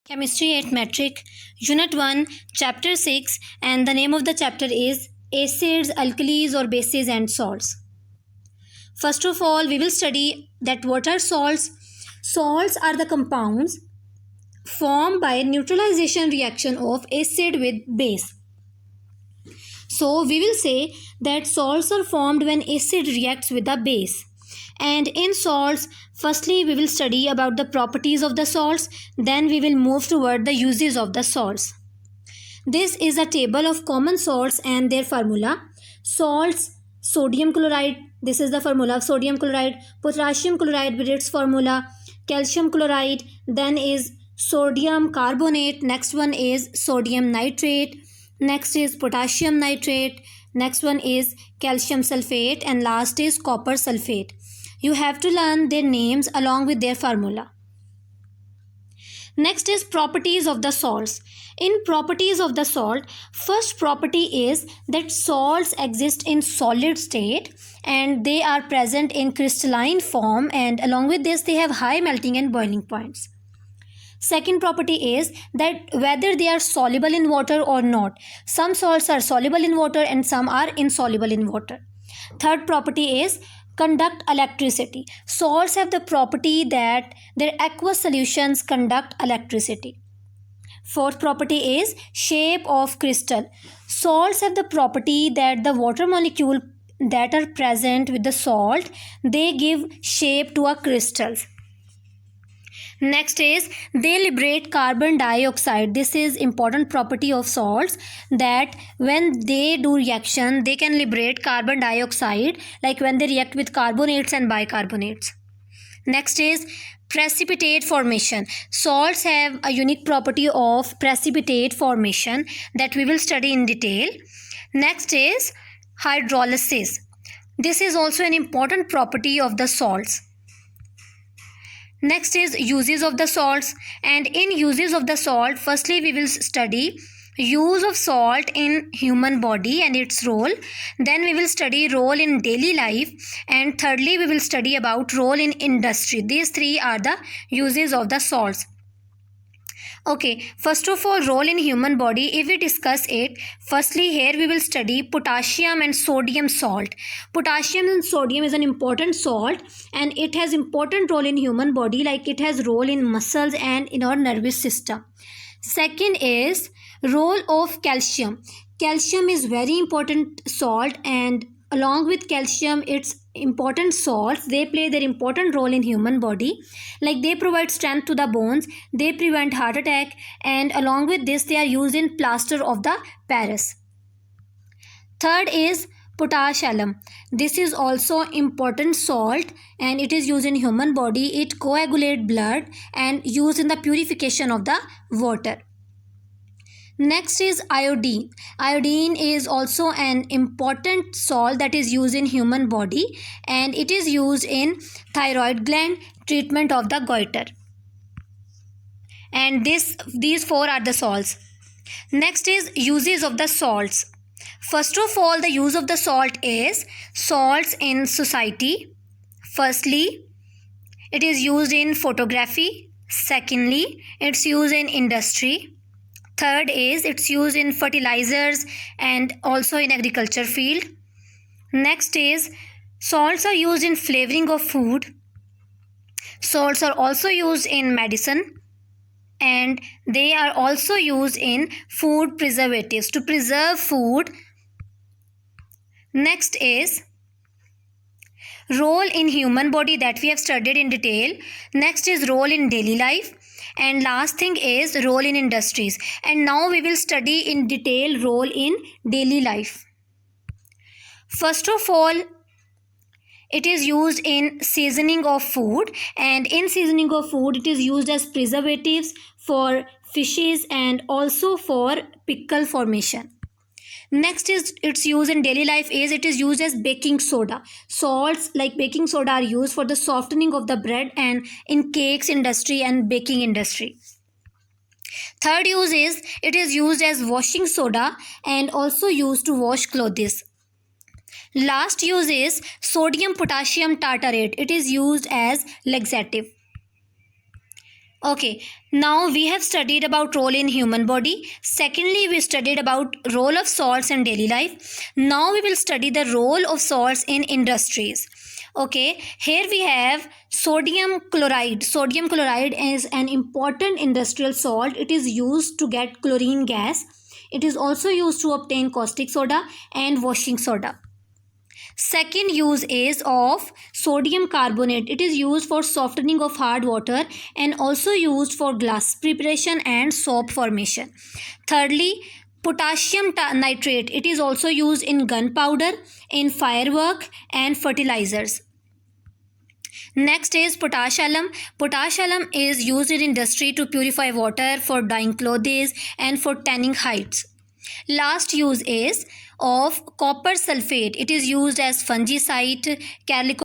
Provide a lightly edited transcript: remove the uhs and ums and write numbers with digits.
Chemistry at Metric, Unit 1, Chapter 6, and the name of the chapter is Acids, Alkalis or Bases and Salts. First of all, we will study that what are salts. Salts are the compounds formed by neutralization reaction of acid with base. So we will say that salts are formed when acid reacts with a base. And in salts, firstly we will study about the properties of the salts, then we will move toward the uses of the salts. This is a table of common salts and their formula. Salts, sodium chloride, this is the formula of sodium chloride, potassium chloride with its formula, calcium chloride, then is sodium carbonate, next one is sodium nitrate, next is potassium nitrate, next one is calcium sulfate, and last is copper sulfate. You have to learn their names along with their formula. Next is properties of the salts. In properties of the salt, first property is that salts exist in solid state and they are present in crystalline form, and along with this they have high melting and boiling points. Second property is that whether they are soluble in water or not. Some salts are soluble in water and some are insoluble in water. Third property is conduct electricity. Salts have the property that their aqueous solutions conduct electricity. Fourth property is shape of crystal. Salts have the property that the water molecule that are present with the salt, they give shape to a crystal. Next is they liberate carbon dioxide. This is important property of salts, that when they do reaction they can liberate carbon dioxide, like when they react with carbonates and bicarbonates. Next is precipitate formation. Salts have a unique property of precipitate formation that we will study in detail. Next is hydrolysis. This is also an important property of the salts. Next is uses of the salts, and in uses of the salt, firstly we will study use of salt in human body and its role, then we will study role in daily life, and thirdly we will study about role in industry. These three are the uses of the salts. Okay, first of all, role in human body, if we discuss it, firstly here we will study potassium and sodium salt. Potassium and sodium is an important salt and it has important role in human body, like it has role in muscles and in our nervous system. Second is role of calcium. Calcium is very important salt, and along with calcium its important salts, they play their important role in human body, like they provide strength to the bones, they prevent heart attack, and along with this they are used in plaster of the Paris. Third is potash alum. This is also important salt and it is used in human body. It coagulates blood and used in the purification of the water. Next is iodine. Iodine is also an important salt that is used in human body and it is used in thyroid gland, treatment of the goiter. And these four are the salts. Next is uses of the salts. First of all, the use of the salt is salts in society. Firstly, it is used in photography. Secondly, it's used in industry. Third is it's used in fertilizers and also in agriculture field. Next is salts are used in flavoring of food. Salts are also used in medicine and they are also used in food preservatives to preserve food. Next is role in human body that we have studied in detail. Next is role in daily life. And last thing is role in industries. And now we will study in detail role in daily life. First of all, it is used in seasoning of food, and in seasoning of food it is used as preservatives for fishes and also for pickle formation. Next is its use in daily life is it is used as baking soda. Salts like baking soda are used for the softening of the bread and in cakes industry and baking industry. Third use is it is used as washing soda and also used to wash clothes. Last use is sodium potassium tartarate. It is used as laxative. Okay, now we have studied about role in human body. Secondly, we studied about role of salts in daily life. Now we will study the role of salts in industries. Okay, here we have sodium chloride. Sodium chloride is an important industrial salt. It is used to get chlorine gas. It is also used to obtain caustic soda and washing soda. Second use is of sodium carbonate. It is used for softening of hard water and also used for glass preparation and soap formation. Thirdly, potassium nitrate. It is also used in gunpowder, in firework and fertilizers. Next is potash alum. Potash alum is used in industry to purify water, for dyeing clothes and for tanning hides. Last use is of copper sulfate. It is used as fungicide, calico